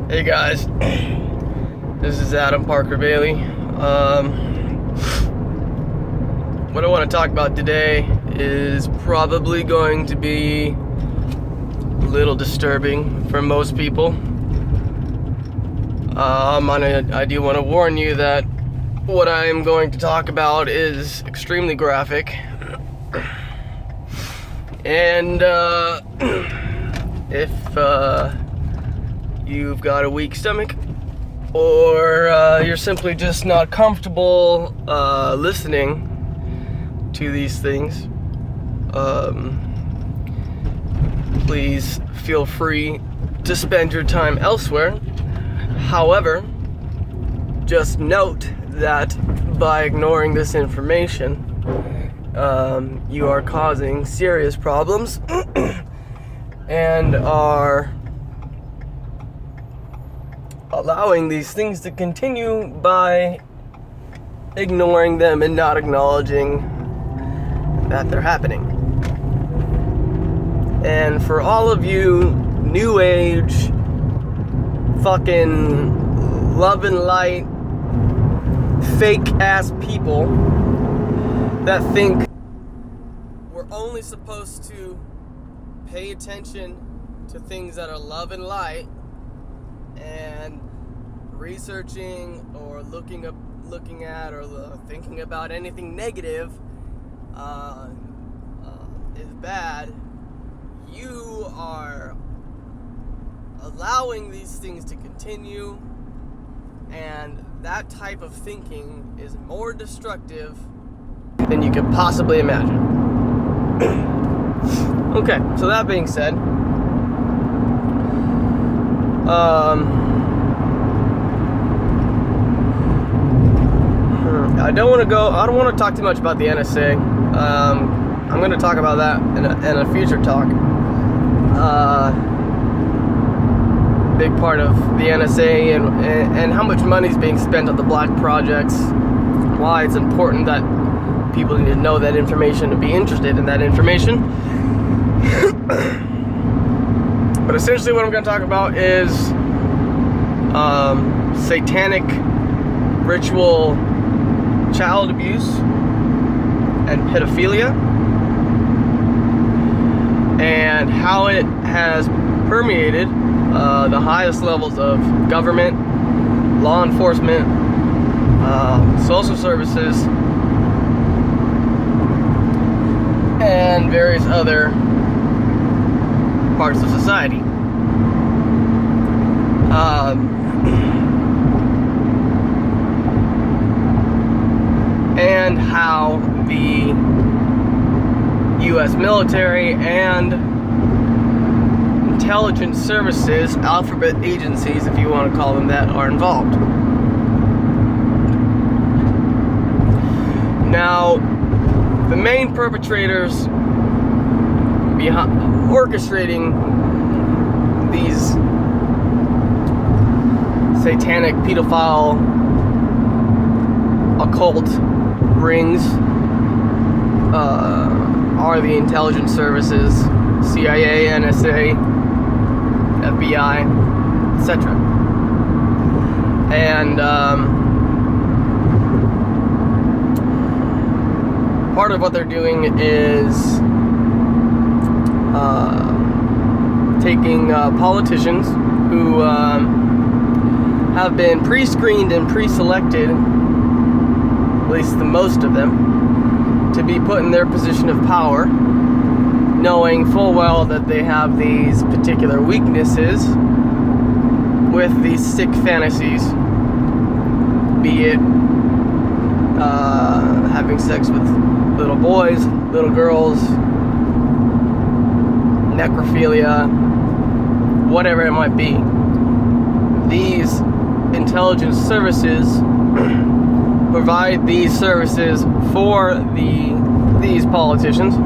Hey guys, this is Adam Parker Bailey. What I want to talk about today is probably going to be a little disturbing for most people. I do want to warn you that what I am going to talk about is extremely graphic. And if you've got a weak stomach, or you're simply just not comfortable listening to these things, please feel free to spend your time elsewhere. However, just note that by ignoring this information, you are causing serious problems and are allowing these things to continue by ignoring them and not acknowledging that they're happening. And for all of you new age fucking love and light fake ass people that think we're only supposed to pay attention to things that are love and light, and researching or looking at or thinking about anything negative is bad. You are allowing these things to continue, and that type of thinking is more destructive than you could possibly imagine. Okay, so that being said, I don't want to talk too much about the NSA. I'm going to talk about that in a future talk. Big part of the NSA and how much money is being spent on the black projects, why it's important that people need to know that information and be interested in that information. But essentially what I'm going to talk about is satanic ritual child abuse and pedophilia, and how it has permeated the highest levels of government, law enforcement, social services, and various other parts of society. And how the U.S. military and intelligence services, alphabet agencies, if you want to call them that, are involved. Now, the main perpetrators behind orchestrating these satanic pedophile occult rings are the intelligence services, CIA, NSA, FBI, etc. And part of what they're doing is taking politicians who have been pre-screened and pre-selected, at least the most of them, to be put in their position of power, knowing full well that they have these particular weaknesses with these sick fantasies, be it having sex with little boys, little girls, necrophilia, whatever it might be. These intelligence services provide these services for these politicians,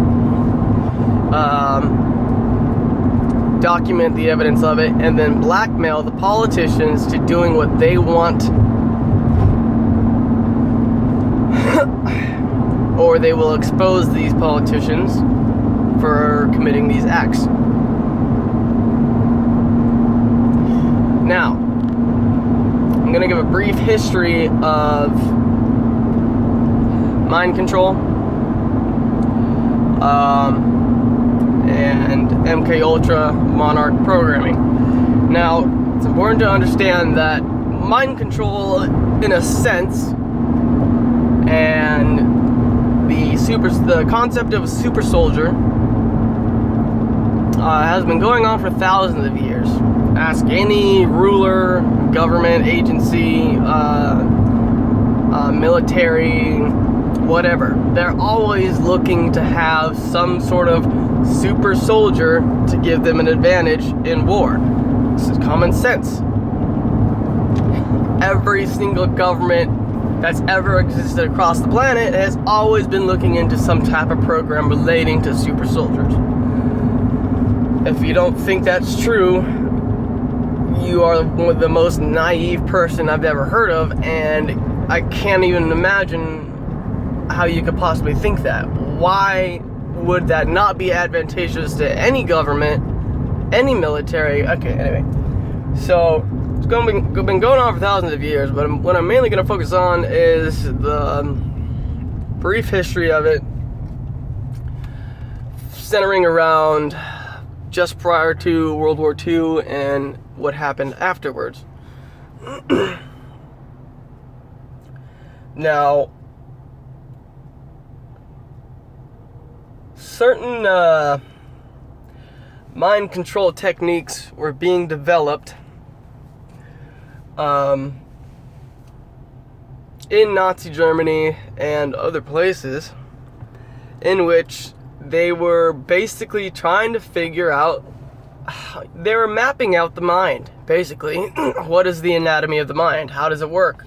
document the evidence of it, and then blackmail the politicians to doing what they want, or they will expose these politicians for committing these acts. Now, going to give a brief history of mind control and MK Ultra Monarch programming. Now, it's important to understand that mind control, in a sense, and the concept of a super soldier has been going on for thousands of years. Ask any ruler, government agency, military, whatever. They're always looking to have some sort of super soldier to give them an advantage in war. This is common sense. Every single government that's ever existed across the planet has always been looking into some type of program relating to super soldiers. If you don't think that's true, you are the most naive person I've ever heard of, and I can't even imagine how you could possibly think that. Why would that not be advantageous to any government, any military? Okay, anyway. So, it's been going on for thousands of years, but what I'm mainly going to focus on is the brief history of it, centering around just prior to World War II and what happened afterwards. Now, certain mind control techniques were being developed in Nazi Germany and other places, in which they were basically trying to figure out, they were mapping out the mind, basically. What is the anatomy of the mind? How does it work?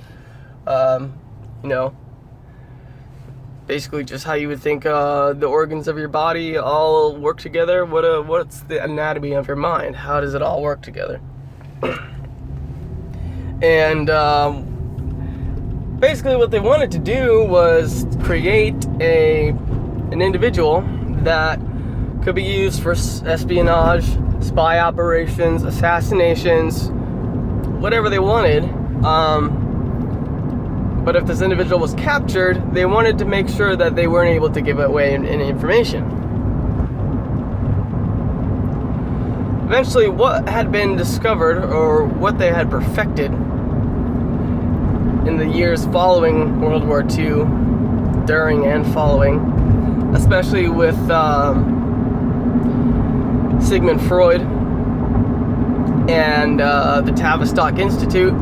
Basically just how you would think the organs of your body all work together. What's the anatomy of your mind? How does it all work together? And basically what they wanted to do was create an individual that could be used for espionage, spy operations, assassinations, whatever they wanted. But if this individual was captured, they wanted to make sure that they weren't able to give away any information. Eventually, what had been discovered, or what they had perfected in the years following World War II, during and following, especially with Sigmund Freud and the Tavistock Institute,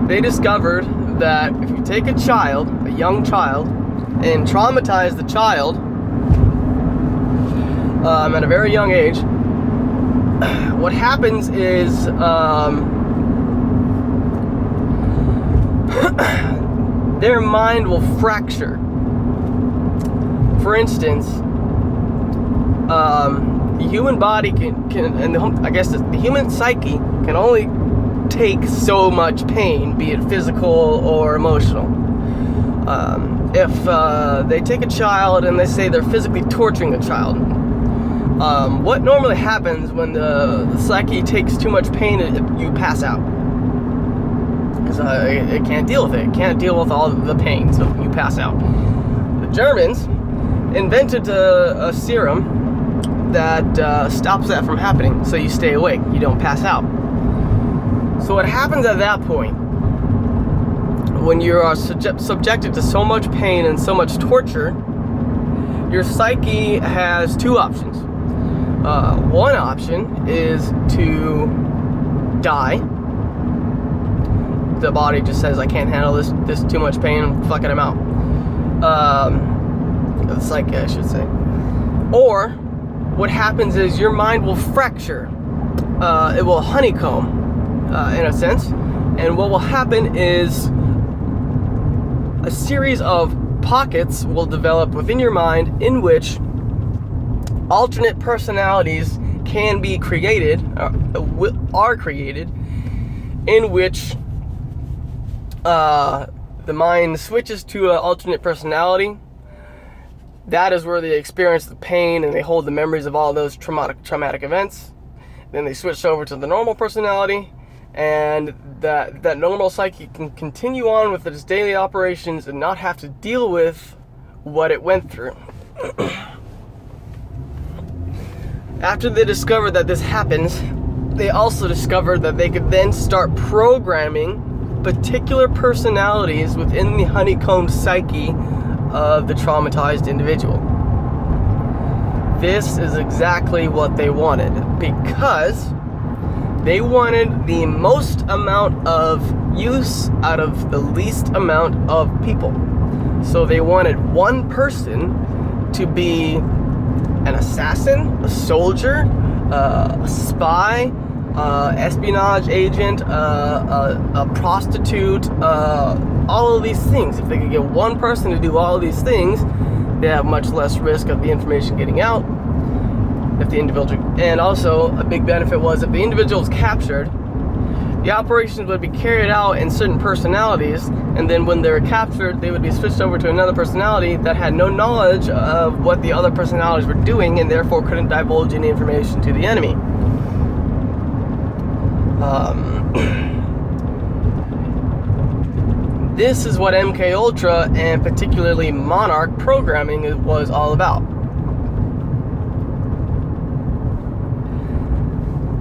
they discovered that if you take a child, a young child, and traumatize the child at a very young age, what happens is their mind will fracture. For instance, the human body I guess the human psyche can only take so much pain, be it physical or emotional. If they take a child and they say they're physically torturing the child, what normally happens when the psyche takes too much pain, you pass out. Because it can't deal with it. It can't deal with all the pain, so you pass out. The Germans invented a serum that stops that from happening, so you stay awake, you don't pass out. So what happens at that point, when you are subjected to so much pain and so much torture, your psyche has two options. One option is to die. The body just says, I can't handle this too much pain, fucking I'm out. The psyche, I should say. Or, what happens is your mind will fracture. It will honeycomb, in a sense. And what will happen is a series of pockets will develop within your mind in which alternate personalities can be created, are created, in which the mind switches to an alternate personality, That is where they experience the pain and they hold the memories of all those traumatic events. Then they switch over to the normal personality, and that normal psyche can continue on with its daily operations and not have to deal with what it went through. After they discovered that this happens, they also discovered that they could then start programming particular personalities within the honeycombed psyche of the traumatized individual. This is exactly what they wanted, because they wanted the most amount of use out of the least amount of people. So they wanted one person to be an assassin, a soldier, a spy, espionage agent, a prostitute, all of these things. If they could get one person to do all of these things, they have much less risk of the information getting out. If the individual, and also a big benefit was if the individual was captured, the operations would be carried out in certain personalities, and then when they were captured, they would be switched over to another personality that had no knowledge of what the other personalities were doing, and therefore couldn't divulge any information to the enemy. This is what MK Ultra and particularly Monarch programming was all about.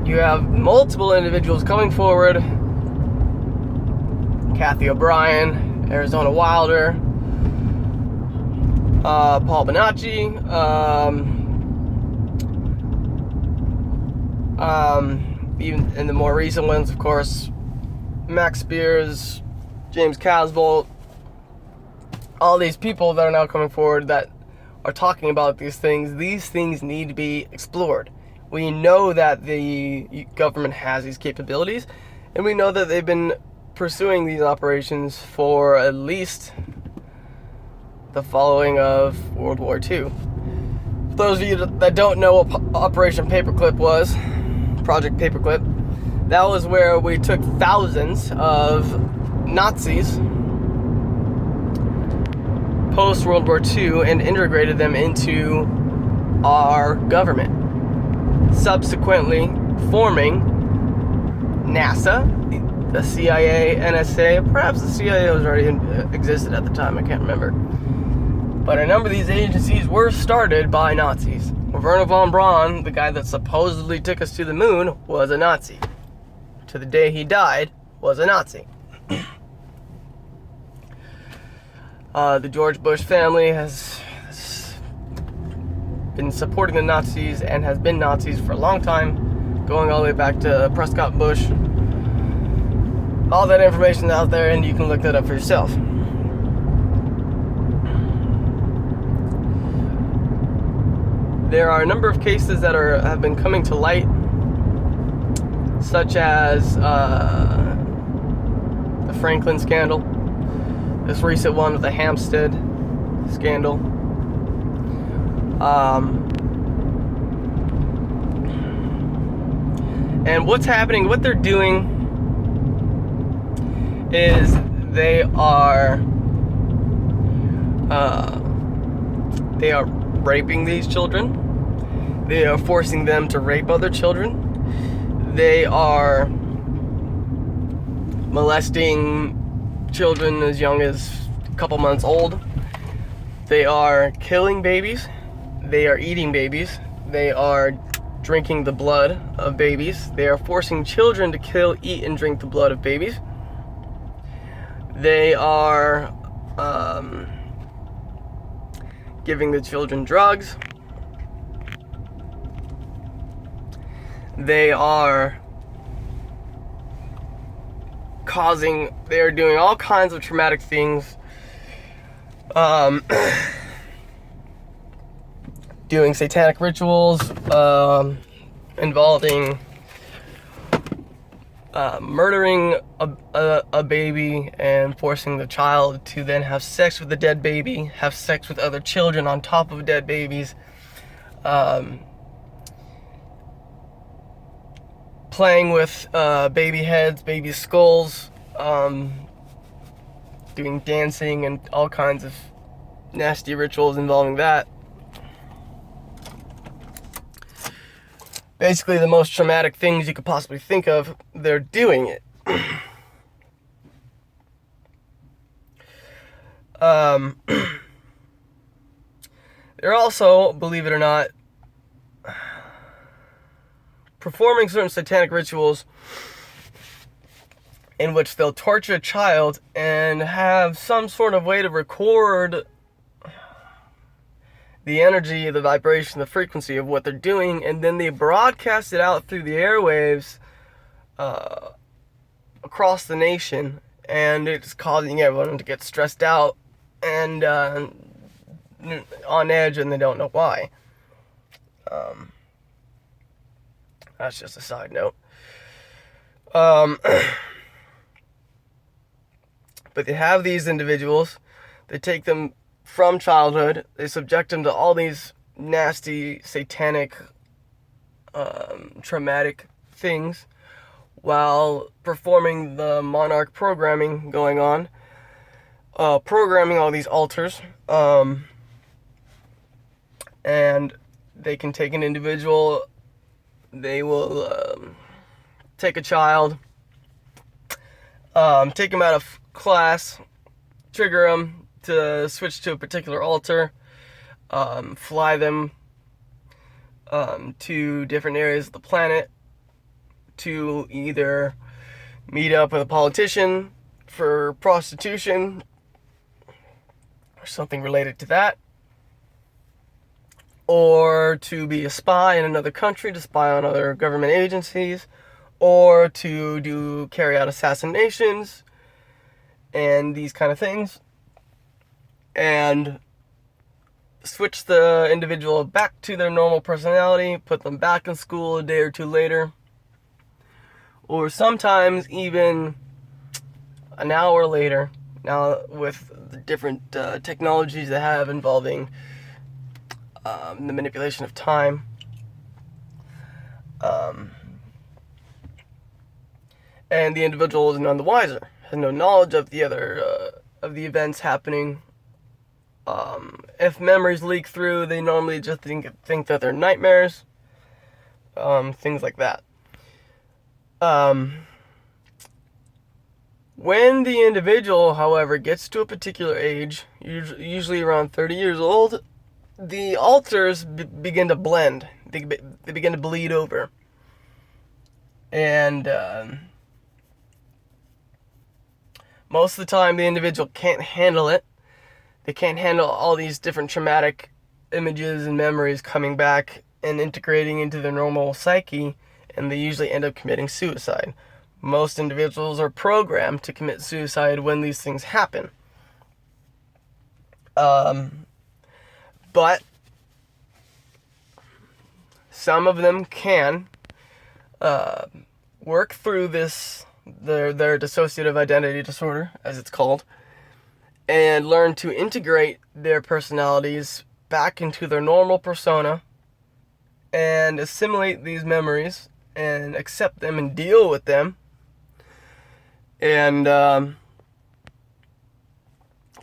You have multiple individuals coming forward: Kathy O'Brien, Arizona Wilder, Paul Bonacci, even in the more recent ones, of course, Max Spears, James Casbolt, all these people that are now coming forward that are talking about these things need to be explored. We know that the government has these capabilities, and we know that they've been pursuing these operations for at least the following of World War II. For those of you that don't know what Operation Paperclip was, Project Paperclip, that was where we took thousands of Nazis post-World War II and integrated them into our government, subsequently forming NASA, the CIA, NSA. Perhaps the CIA was already existed at the time, I can't remember. But a number of these agencies were started by Nazis. Wernher von Braun, the guy that supposedly took us to the moon, was a Nazi. To the day he died, was a Nazi. The George Bush family has been supporting the Nazis and has been Nazis for a long time, going all the way back to Prescott Bush. All that information out there, and you can look that up for yourself. There are a number of cases that have been coming to light, such as the Franklin scandal, this recent one with the Hampstead scandal. And what's happening, what they're doing is they are raping these children. They are forcing them to rape other children. They are molesting children as young as a couple months old. They are killing babies. They are eating babies. They are drinking the blood of babies. They are forcing children to kill, eat, and drink the blood of babies. They are giving the children drugs. They are doing all kinds of traumatic things. Doing satanic rituals, involving murdering a baby and forcing the child to then have sex with the dead baby, have sex with other children on top of dead babies, playing with baby heads, baby skulls, doing dancing and all kinds of nasty rituals involving that. basically the most traumatic things you could possibly think of, they're doing it. They're also, believe it or not, performing certain satanic rituals in which they'll torture a child and have some sort of way to record the energy, the vibration, the frequency of what they're doing, and then they broadcast it out through the airwaves across the nation, and it's causing everyone to get stressed out and on edge, and they don't know why. That's just a side note. But they have these individuals, they take them from childhood, they subject them to all these nasty, satanic, traumatic things while performing the Monarch programming going on, programming all these altars, and they can take an individual, they will take a child, take them out of class, trigger them to switch to a particular altar, fly them to different areas of the planet to either meet up with a politician for prostitution or something related to that, or to be a spy in another country, to spy on other government agencies, or to carry out assassinations and these kind of things, and switch the individual back to their normal personality, put them back in school a day or two later, or sometimes even an hour later, now with the different technologies they have involving the manipulation of time. And the individual is none the wiser, has no knowledge of the other of the events happening. If memories leak through, they normally just think that they're nightmares, things like that. When the individual, however, gets to a particular age, usually around 30 years old, the altars begin to blend. They begin to bleed over. And most of the time, the individual can't handle it. They can't handle all these different traumatic images and memories coming back and integrating into their normal psyche, and they usually end up committing suicide. Most individuals are programmed to commit suicide when these things happen. But some of them can work through this, their dissociative identity disorder, as it's called, and learn to integrate their personalities back into their normal persona and assimilate these memories and accept them and deal with them, and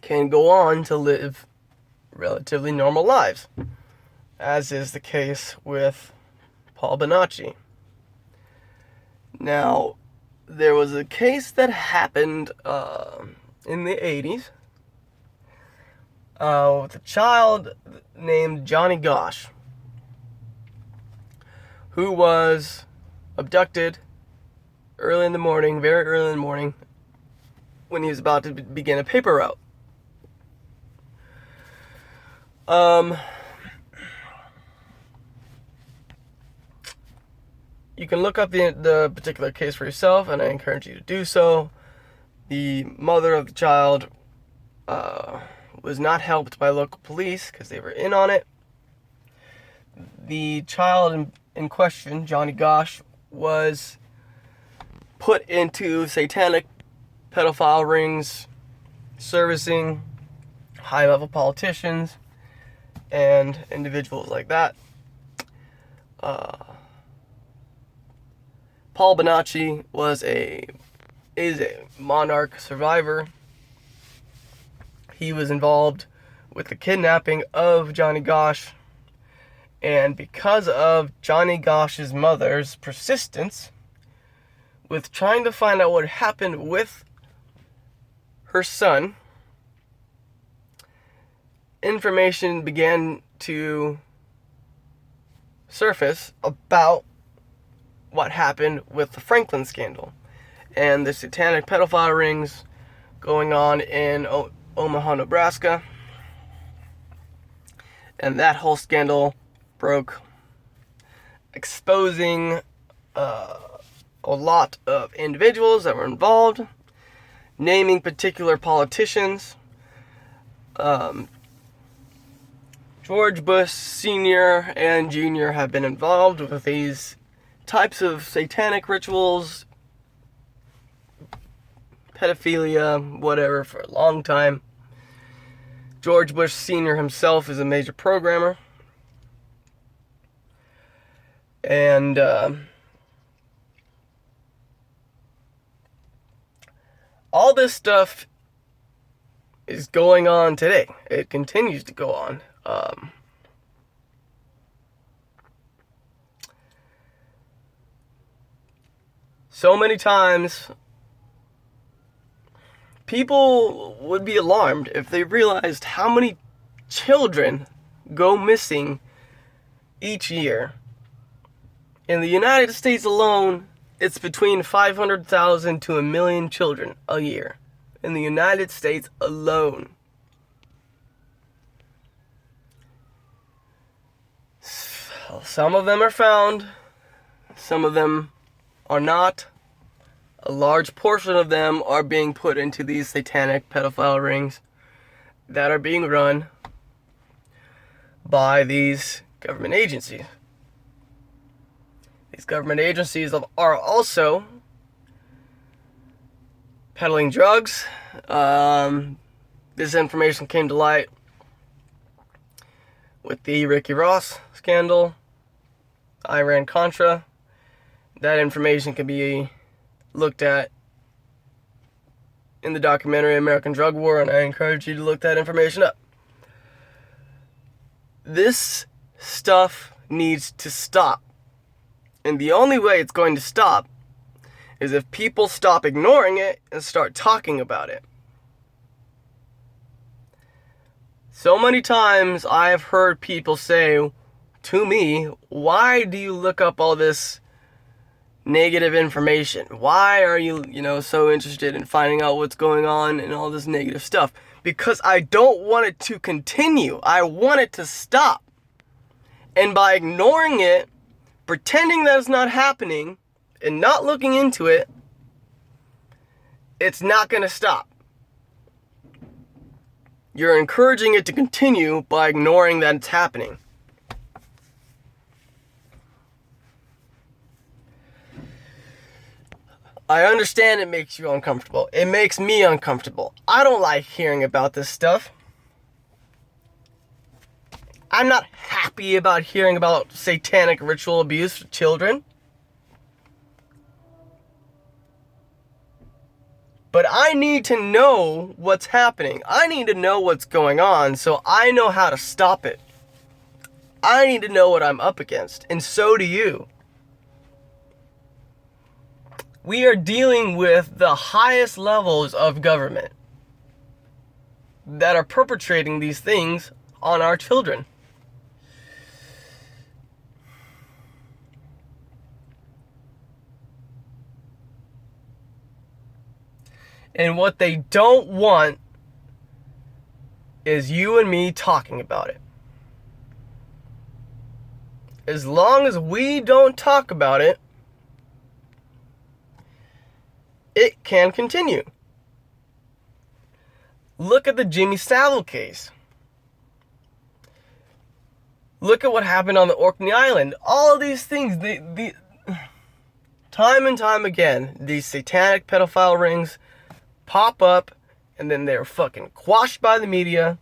can go on to live relatively normal lives, as is the case with Paul Bonacci. Now, there was a case that happened in the 80s with a child named Johnny Gosch, who was abducted early in the morning, very early in the morning, when he was about to begin a paper route. You can look up the particular case for yourself, and I encourage you to do so. The mother of the child was not helped by local police because they were in on it. The child in question, Johnny Gosch, was put into satanic pedophile rings, servicing high-level politicians and individuals like that. Paul Bonacci is a Monarch survivor. He was involved with the kidnapping of Johnny Gosch And because of Johnny Gosh's mother's persistence with trying to find out what happened with her son, information began to surface about what happened with the Franklin scandal and the satanic pedophile rings going on in Omaha, Nebraska. And that whole scandal broke, exposing a lot of individuals that were involved, naming particular politicians. George Bush Sr. and Jr. have been involved with these types of satanic rituals, pedophilia, whatever, for a long time. George Bush Sr. himself is a major programmer. And all this stuff is going on today. It continues to go on. So many times, people would be alarmed if they realized how many children go missing each year. In the United States alone, it's between 500,000 to 1 million children a year. In the United States alone. Some of them are found, some of them are not. A large portion of them are being put into these satanic pedophile rings that are being run by these government agencies. These government agencies are also peddling drugs. This information came to light with the Ricky Ross scandal, Iran-Contra. That information can be looked at in the documentary American Drug War, and I encourage you to look that information up. This stuff needs to stop. And the only way it's going to stop is if people stop ignoring it and start talking about it. So many times I've heard people say to me, why do you look up all this negative information? Why are you, so interested in finding out what's going on and all this negative stuff? Because I don't want it to continue. I want it to stop. And by ignoring it, pretending that it's not happening, and not looking into it, it's not going to stop. You're encouraging it to continue by ignoring that it's happening. I understand it makes you uncomfortable. It makes me uncomfortable. I don't like hearing about this stuff. I'm not happy about hearing about satanic ritual abuse for children. But I need to know what's happening. I need to know what's going on so I know how to stop it. I need to know what I'm up against, and so do you. We are dealing with the highest levels of government that are perpetrating these things on our children. And what they don't want is you and me talking about it. As long as we don't talk about it, it can continue. Look at the Jimmy Savile case. Look at what happened on the Orkney Island. All of these things, the time and time again, these satanic pedophile rings pop up, and then they're fucking quashed by the media,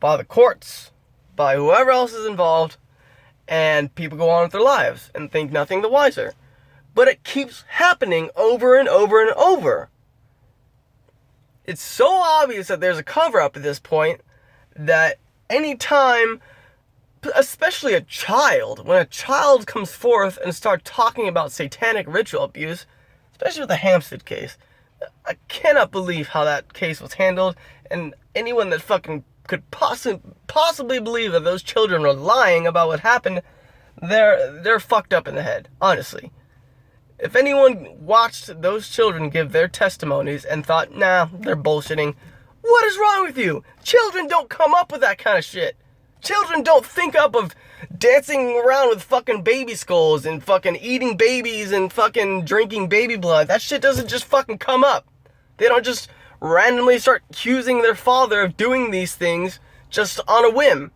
by the courts, by whoever else is involved, and people go on with their lives and think nothing the wiser. But it keeps happening over and over and over. It's so obvious that there's a cover-up at this point that anytime especially a child. When a child comes forth and starts talking about satanic ritual abuse, especially with the Hampstead case, I cannot believe how that case was handled, and anyone that fucking could possibly believe that those children were lying about what happened, they're fucked up in the head, honestly. If anyone watched those children give their testimonies and thought, nah, they're bullshitting, what is wrong with you? Children don't come up with that kind of shit. Children don't think up of dancing around with fucking baby skulls and fucking eating babies and fucking drinking baby blood. That shit doesn't just fucking come up. They don't just randomly start accusing their father of doing these things just on a whim.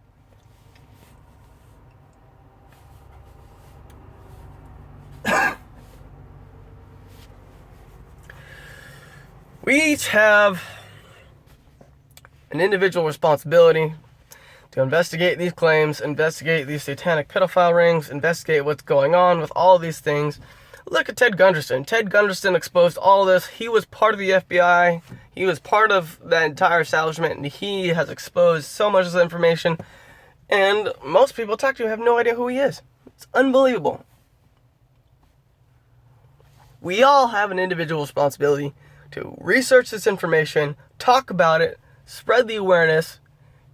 We each have an individual responsibility to investigate these claims, investigate these satanic pedophile rings, investigate what's going on with all of these things. Look at Ted Gunderson. Ted Gunderson exposed all of this. He was part of the FBI. He was part of that entire establishment, and he has exposed so much of this information. And most people talk to him have no idea who he is. It's unbelievable. We all have an individual responsibility to research this information, talk about it, spread the awareness,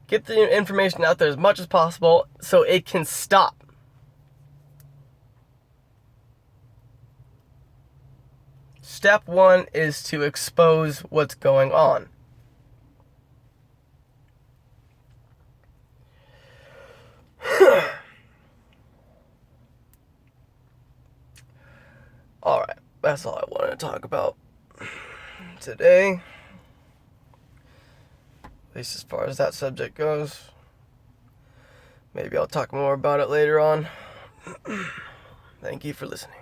get the information out there as much as possible so it can stop. Step one is to expose what's going on. Alright, that's all I wanted to talk about today. At least as far as that subject goes. Maybe I'll talk more about it later on. Thank you for listening.